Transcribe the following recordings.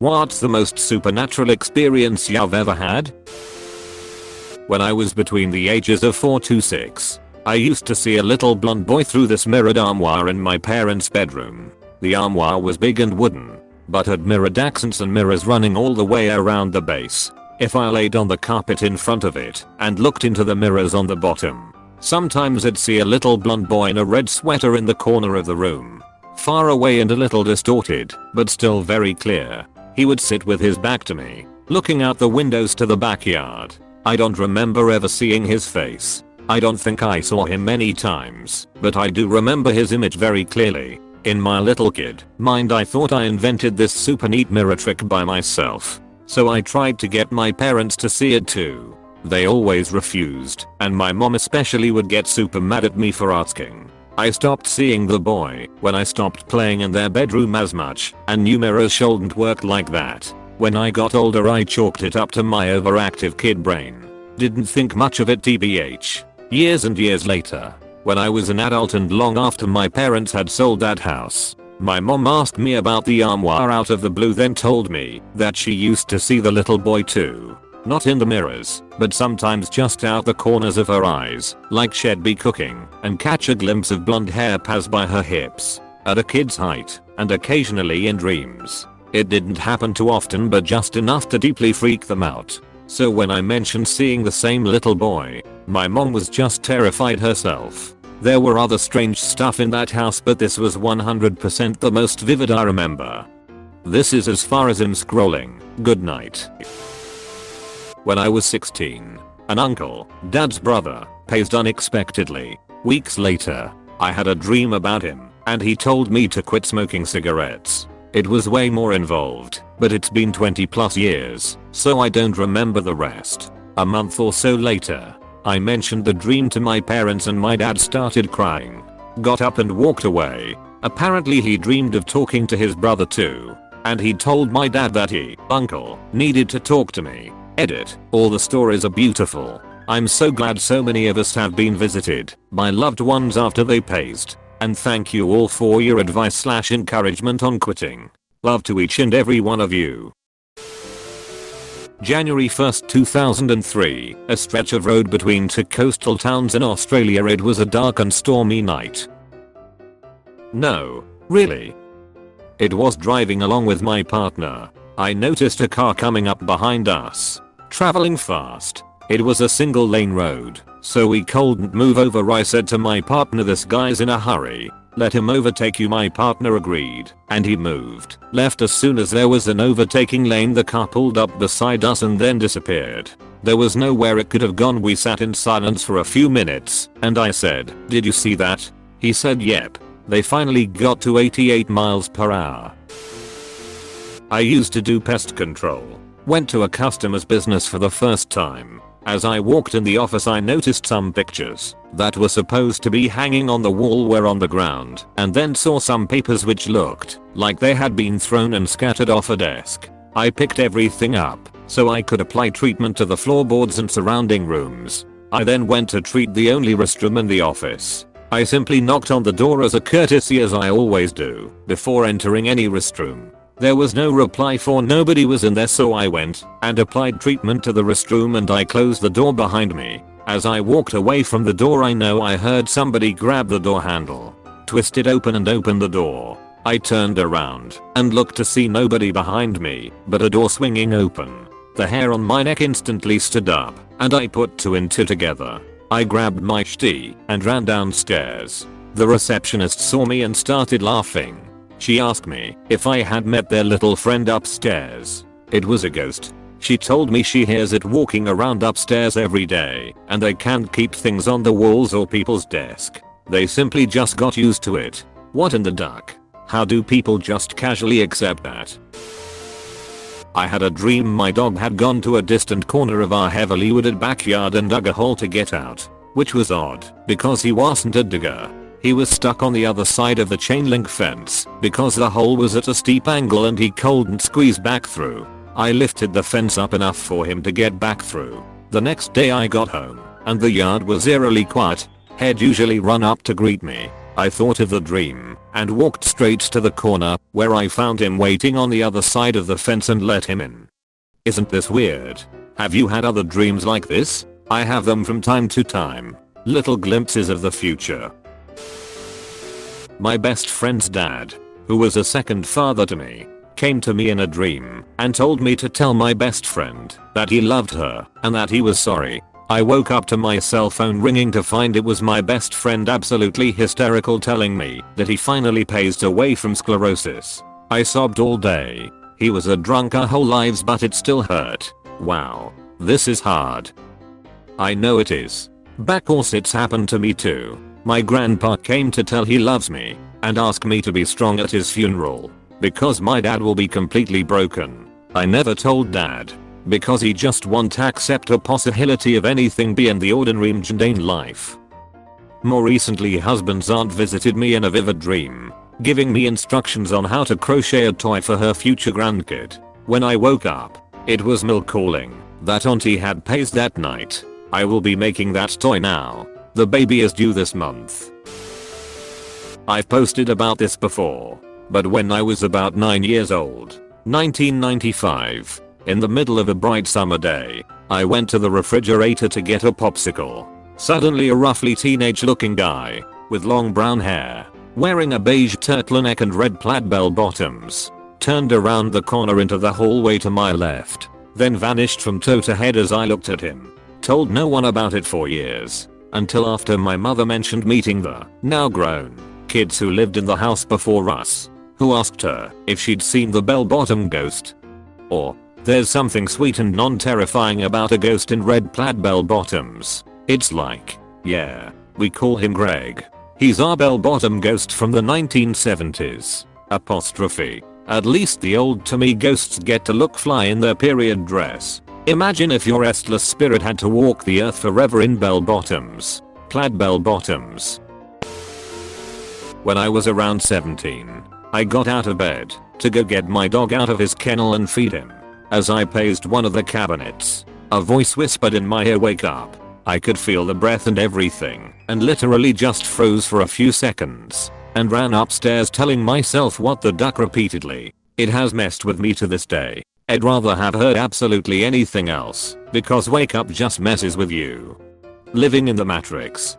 What's the most supernatural experience you've ever had? When I was between the ages of 4 to 6, I used to see a little blonde boy through this mirrored armoire in my parents' bedroom. The armoire was big and wooden, but had mirrored accents and mirrors running all the way around the base. If I laid on the carpet in front of it and looked into the mirrors on the bottom, sometimes I'd see a little blonde boy in a red sweater in the corner of the room. Far away and a little distorted, but still very clear. He would sit with his back to me, looking out the windows to the backyard. I don't remember ever seeing his face. I don't think I saw him many times, but I do remember his image very clearly. In my little kid mind, I thought I invented this super neat mirror trick by myself. So I tried to get my parents to see it too. They always refused, and my mom especially would get super mad at me for asking. I stopped seeing the boy when I stopped playing in their bedroom as much, and knew mirrors shouldn't work like that. When I got older I chalked it up to my overactive kid brain. Didn't think much of it tbh. Years and years later, when I was an adult and long after my parents had sold that house, my mom asked me about the armoire out of the blue, then told me that she used to see the little boy too. Not in the mirrors, but sometimes just out the corners of her eyes, like she'd be cooking, and catch a glimpse of blonde hair pass by her hips, at a kid's height, and occasionally in dreams. It didn't happen too often, but just enough to deeply freak them out. So when I mentioned seeing the same little boy, my mom was just terrified herself. There were other strange stuff in that house, but this was 100% the most vivid I remember. This is as far as I'm scrolling. Good night. When I was 16, an uncle, dad's brother, passed unexpectedly. Weeks later, I had a dream about him, and he told me to quit smoking cigarettes. It was way more involved, but it's been 20+ years, so I don't remember the rest. A month or so later, I mentioned the dream to my parents and my dad started crying. Got up and walked away. Apparently he dreamed of talking to his brother too, and he told my dad that he, uncle, needed to talk to me. Edit. All the stories are beautiful. I'm so glad so many of us have been visited by loved ones after they passed. And thank you all for your advice/encouragement on quitting. Love to each and every one of you. January 1st 2003, a stretch of road between two coastal towns in Australia. It was a dark and stormy night. No, really. It was driving along with my partner. I noticed a car coming up behind us, traveling fast. It was a single lane road, so we couldn't move over. I said to my partner, this guy's in a hurry. Let him overtake you. My partner agreed, and he moved left as soon as there was an overtaking lane. The car pulled up beside us and then disappeared. There was nowhere it could have gone. We sat in silence for a few minutes, and I said, "Did you see that?" He said, "Yep." They finally got to 88 miles per hour. I used to do pest control. Went to a customer's business for the first time. As I walked in the office I noticed some pictures that were supposed to be hanging on the wall were on the ground, and then saw some papers which looked like they had been thrown and scattered off a desk. I picked everything up so I could apply treatment to the floorboards and surrounding rooms. I then went to treat the only restroom in the office. I simply knocked on the door as a courtesy, as I always do before entering any restroom. There was no reply, for nobody was in there, so I went and applied treatment to the restroom and I closed the door behind me. As I walked away from the door I know I heard somebody grab the door handle, twist it open and open the door. I turned around and looked to see nobody behind me, but a door swinging open. The hair on my neck instantly stood up, and I put two and two together. I grabbed my shitty and ran downstairs. The receptionist saw me and started laughing. She asked me if I had met their little friend upstairs. It was a ghost. She told me she hears it walking around upstairs every day, and they can't keep things on the walls or people's desk. They simply just got used to it. What in the duck? How do people just casually accept that? I had a dream my dog had gone to a distant corner of our heavily wooded backyard and dug a hole to get out, which was odd because he wasn't a digger. He was stuck on the other side of the chain link fence because the hole was at a steep angle and he couldn't squeeze back through. I lifted the fence up enough for him to get back through. The next day I got home and the yard was eerily quiet. He'd usually run up to greet me, I thought of the dream and walked straight to the corner where I found him waiting on the other side of the fence and let him in. Isn't this weird? Have you had other dreams like this? I have them from time to time. Little glimpses of the future. My best friend's dad, who was a second father to me, came to me in a dream and told me to tell my best friend that he loved her and that he was sorry. I woke up to my cell phone ringing to find it was my best friend, absolutely hysterical, telling me that he finally passed away from sclerosis. I sobbed all day. He was a drunk our whole lives, but it still hurt. Wow. This is hard. I know it is. Backcourse, it's happened to me too. My grandpa came to tell he loves me and ask me to be strong at his funeral because my dad will be completely broken. I never told dad because he just won't accept a possibility of anything beyond the ordinary mundane life. More recently, husband's aunt visited me in a vivid dream, giving me instructions on how to crochet a toy for her future grandkid. When I woke up, it was milk calling that auntie had passed that night. I will be making that toy now. The baby is due this month. I've posted about this before, but when I was about 9 years old, 1995, in the middle of a bright summer day, I went to the refrigerator to get a popsicle. Suddenly a roughly teenage looking guy, with long brown hair, wearing a beige turtleneck and red plaid bell bottoms, turned around the corner into the hallway to my left, then vanished from toe to head as I looked at him. Told no one about it for years, until after my mother mentioned meeting the now grown kids who lived in the house before us, who asked her if she'd seen the bell-bottom ghost. Or, there's something sweet and non-terrifying about a ghost in red plaid bell-bottoms. It's like, yeah, we call him Greg. He's our bell-bottom ghost from the 1970s. Apostrophe. At least the old Tommy ghosts get to look fly in their period dress. Imagine if your restless spirit had to walk the earth forever in bell-bottoms. Plaid bell-bottoms. When I was around 17, I got out of bed to go get my dog out of his kennel and feed him. As I paced one of the cabinets, a voice whispered in my ear, "Wake up." I could feel the breath and everything, and literally just froze for a few seconds, and ran upstairs telling myself what the duck repeatedly. It has messed with me to this day. I'd rather have heard absolutely anything else, because wake up just messes with you. Living in the Matrix.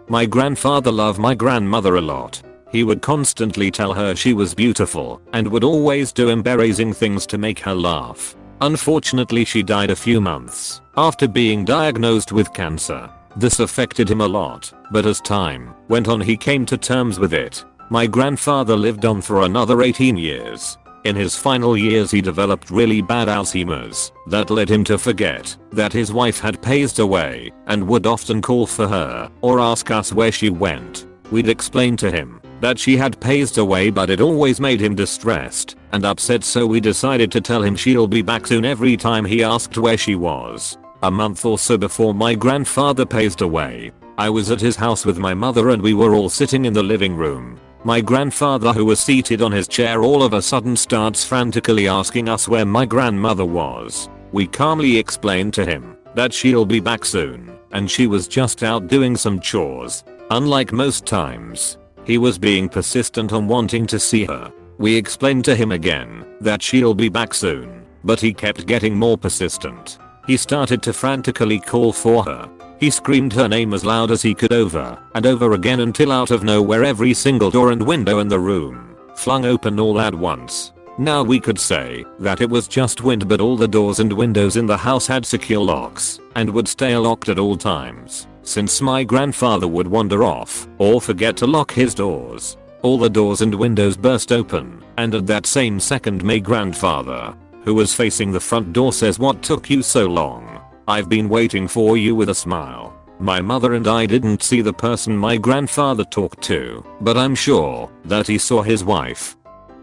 My grandfather loved my grandmother a lot. He would constantly tell her she was beautiful and would always do embarrassing things to make her laugh. Unfortunately, she died a few months after being diagnosed with cancer. This affected him a lot, but as time went on he came to terms with it. My grandfather lived on for another 18 years. In his final years he developed really bad Alzheimer's that led him to forget that his wife had passed away and would often call for her or ask us where she went. We'd explain to him that she had passed away, but it always made him distressed and upset, so we decided to tell him she'll be back soon every time he asked where she was. A month or so before my grandfather passed away, I was at his house with my mother and we were all sitting in the living room. My grandfather, who was seated on his chair, all of a sudden starts frantically asking us where my grandmother was. We calmly explained to him that she'll be back soon and she was just out doing some chores. Unlike most times, he was being persistent on wanting to see her. We explained to him again that she'll be back soon, but he kept getting more persistent. He started to frantically call for her. He screamed her name as loud as he could over and over again until out of nowhere every single door and window in the room flung open all at once. Now we could say that it was just wind, but all the doors and windows in the house had secure locks and would stay locked at all times, since my grandfather would wander off or forget to lock his doors. All the doors and windows burst open, and at that same second my grandfather, who was facing the front door, says, "What took you so long? I've been waiting for you," with a smile. My mother and I didn't see the person my grandfather talked to, but I'm sure that he saw his wife.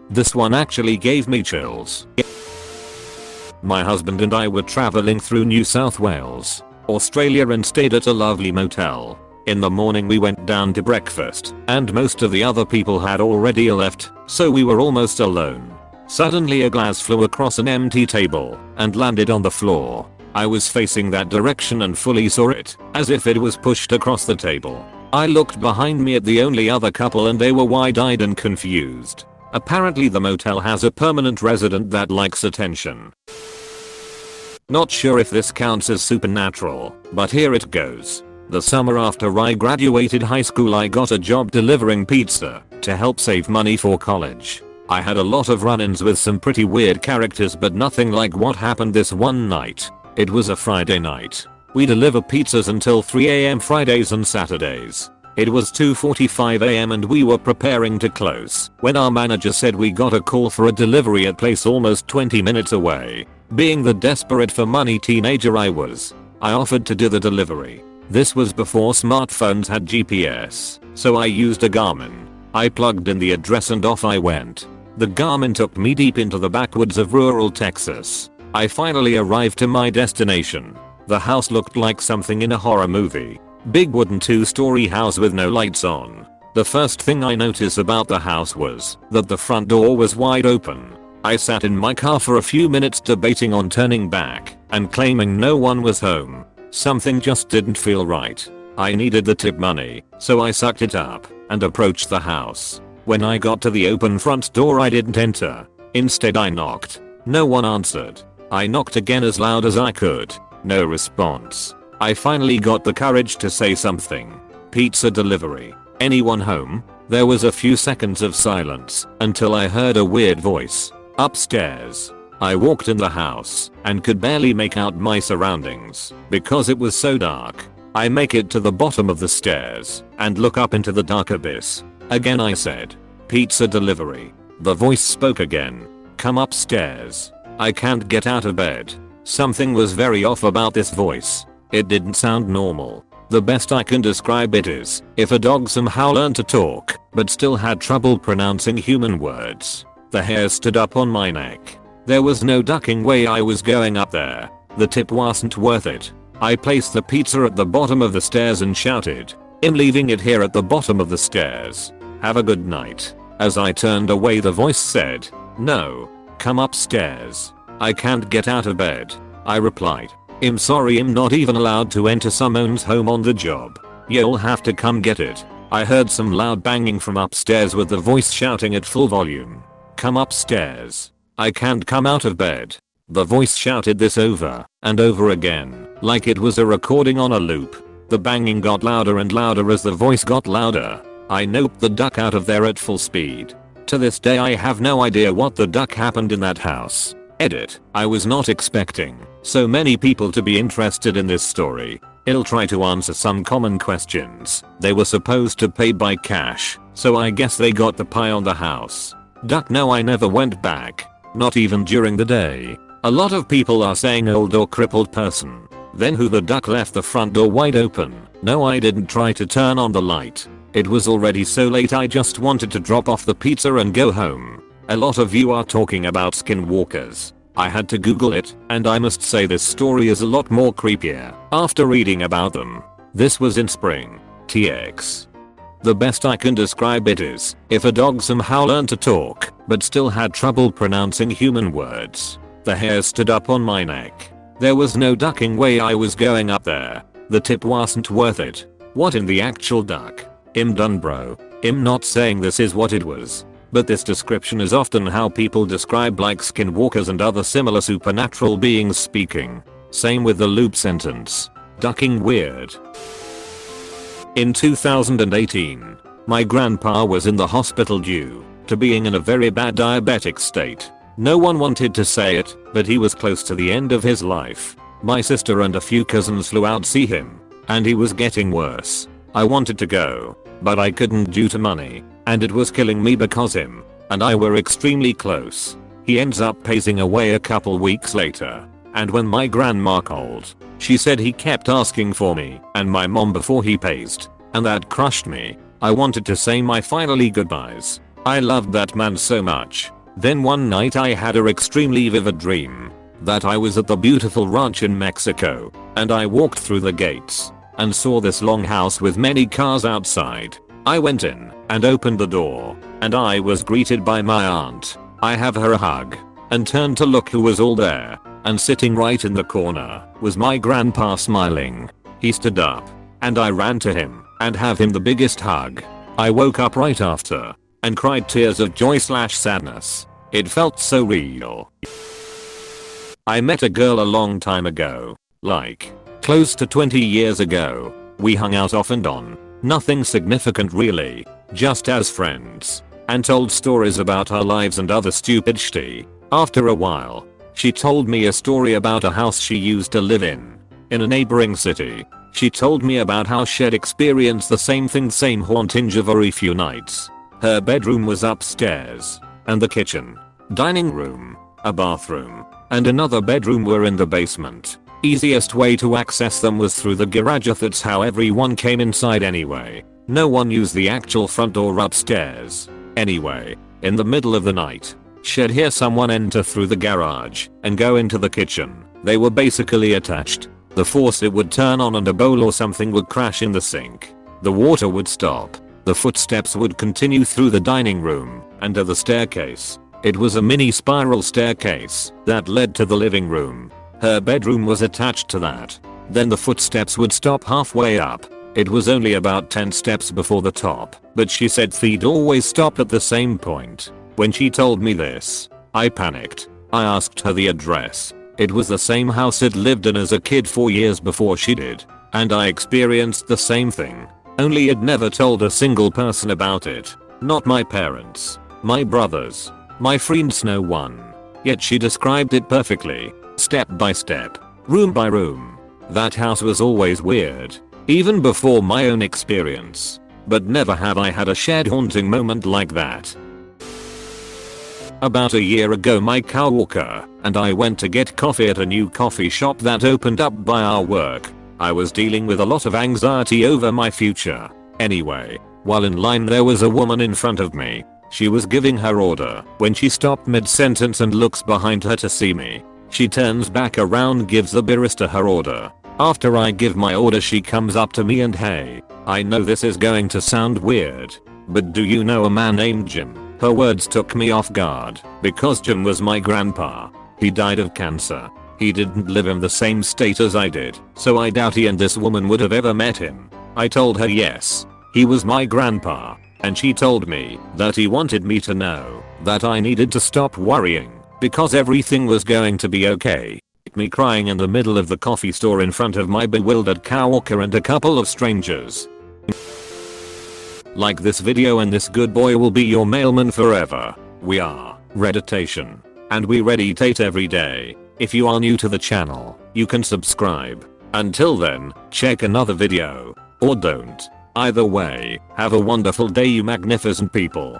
This one actually gave me chills. My husband and I were traveling through New South Wales, Australia, and stayed at a lovely motel. In the morning we went down to breakfast, and most of the other people had already left, so we were almost alone. Suddenly a glass flew across an empty table and landed on the floor. I was facing that direction and fully saw it, as if it was pushed across the table. I looked behind me at the only other couple and they were wide-eyed and confused. Apparently the motel has a permanent resident that likes attention. Not sure if this counts as supernatural, but here it goes. The summer after I graduated high school I got a job delivering pizza to help save money for college. I had a lot of run-ins with some pretty weird characters but nothing like what happened this one night. It was a Friday night. We deliver pizzas until 3 AM Fridays and Saturdays. It was 2:45 AM and we were preparing to close when our manager said we got a call for a delivery at place almost 20 minutes away. Being the desperate for money teenager I was, I offered to do the delivery. This was before smartphones had GPS, so I used a Garmin. I plugged in the address and off I went. The Garmin took me deep into the backwoods of rural Texas. I finally arrived to my destination. The house looked like something in a horror movie. Big wooden 2-story house with no lights on. The first thing I noticed about the house was that the front door was wide open. I sat in my car for a few minutes debating on turning back and claiming no one was home. Something just didn't feel right. I needed the tip money, so I sucked it up and approached the house. When I got to the open front door I didn't enter. Instead I knocked. No one answered. I knocked again as loud as I could. No response. I finally got the courage to say something. Pizza delivery. Anyone home? There was a few seconds of silence until I heard a weird voice. Upstairs. I walked in the house and could barely make out my surroundings because it was so dark. I make it to the bottom of the stairs and look up into the dark abyss. Again I said, pizza delivery. The voice spoke again. Come upstairs. I can't get out of bed. Something was very off about this voice. It didn't sound normal. The best I can describe it is if a dog somehow learned to talk but still had trouble pronouncing human words. The hair stood up on my neck. There was no ducking way I was going up there. The tip wasn't worth it. I placed the pizza at the bottom of the stairs and shouted, I'm leaving it here at the bottom of the stairs. Have a good night. As I turned away the voice said, no. Come upstairs. I can't get out of bed. I replied, I'm sorry I'm not even allowed to enter someone's home on the job. You'll have to come get it. I heard some loud banging from upstairs with the voice shouting at full volume. Come upstairs. I can't come out of bed. The voice shouted this over and over again, like it was a recording on a loop. The banging got louder and louder as the voice got louder. I noped the duck out of there at full speed. To this day I have no idea what the duck happened in that house. Edit. I was not expecting so many people to be interested in this story. I'll try to answer some common questions. They were supposed to pay by cash, so I guess they got the pie on the house. Duck. No, I never went back. Not even during the day. A lot of people are saying old or crippled person. Then who? The duck left the front door wide open. No, I didn't try to turn on the light. It was already so late I just wanted to drop off the pizza and go home. A lot of you are talking about skinwalkers. I had to Google it, and I must say this story is a lot more creepier after reading about them. This was in spring. TX. The best I can describe it is if a dog somehow learned to talk but still had trouble pronouncing human words. The hair stood up on my neck. There was no ducking way I was going up there. The tip wasn't worth it. What in the actual duck? I'm done, bro. I'm not saying this is what it was, but this description is often how people describe like skinwalkers and other similar supernatural beings speaking. Same with the loop sentence. Ducking weird. In 2018, my grandpa was in the hospital due to being in a very bad diabetic state. No one wanted to say it, but he was close to the end of his life. My sister and a few cousins flew out to see him, and he was getting worse. I wanted to go, but I couldn't due to money, and it was killing me because him and I were extremely close. He ends up passing away a couple weeks later, and when my grandma called, she said he kept asking for me and my mom before he passed, and that crushed me. I wanted to say my finally goodbyes. I loved that man so much. Then one night I had a extremely vivid dream that I was at the beautiful ranch in Mexico, and I walked through the gates and saw this long house with many cars outside. I went in and opened the door, and I was greeted by my aunt. I have her a hug and turned to look who was all there, and sitting right in the corner was my grandpa smiling. He stood up and I ran to him and have him the biggest hug. I woke up right after and cried tears of joy/sadness. It felt so real. I met a girl a long time ago, like close to 20 years ago. We hung out off and on, nothing significant really, just as friends, and told stories about our lives and other stupid shit. After a while, she told me a story about a house she used to live in a neighboring city. She told me about how she'd experienced the same haunting a very few nights. Her bedroom was upstairs, and the kitchen, dining room, a bathroom, and another bedroom were in the basement. Easiest way to access them was through the garage. That's how everyone came inside anyway. No one used the actual front door upstairs. Anyway, in the middle of the night, she'd hear someone enter through the garage and go into the kitchen. They were basically attached. The faucet would turn on and a bowl or something would crash in the sink. The water would stop. The footsteps would continue through the dining room and to the staircase. It was a mini spiral staircase that led to the living room. Her bedroom was attached to that. Then the footsteps would stop halfway up. It was only about 10 steps before the top, but she said they'd always stop at the same point. When she told me this, I panicked. I asked her the address. It was the same house I'd lived in as a kid 4 years before she did, and I experienced the same thing. Only I'd never told a single person about it. Not my parents, my brothers, my friends, no one. Yet she described it perfectly, step by step, room by room. That house was always weird, even before my own experience. But never have I had a shared haunting moment like that. About a year ago, my coworker and I went to get coffee at a new coffee shop that opened up by our work. I was dealing with a lot of anxiety over my future. Anyway, while in line there was a woman in front of me. She was giving her order when she stopped mid-sentence and looks behind her to see me. She turns back around, gives the barista her order. After I give my order, she comes up to me and, "Hey, I know this is going to sound weird, but do you know a man named Jim?" Her words took me off guard because Jim was my grandpa. He died of cancer. He didn't live in the same state as I did, so I doubt he and this woman would have ever met him. I told her yes, he was my grandpa, and she told me that he wanted me to know that I needed to stop worrying because everything was going to be okay. Me crying in the middle of the coffee store in front of my bewildered coworker and a couple of strangers. Like this video and this good boy will be your mailman forever. We are Redditation, and we Redditate every day. If you are new to the channel, you can subscribe. Until then, check another video, or don't. Either way, have a wonderful day, you magnificent people.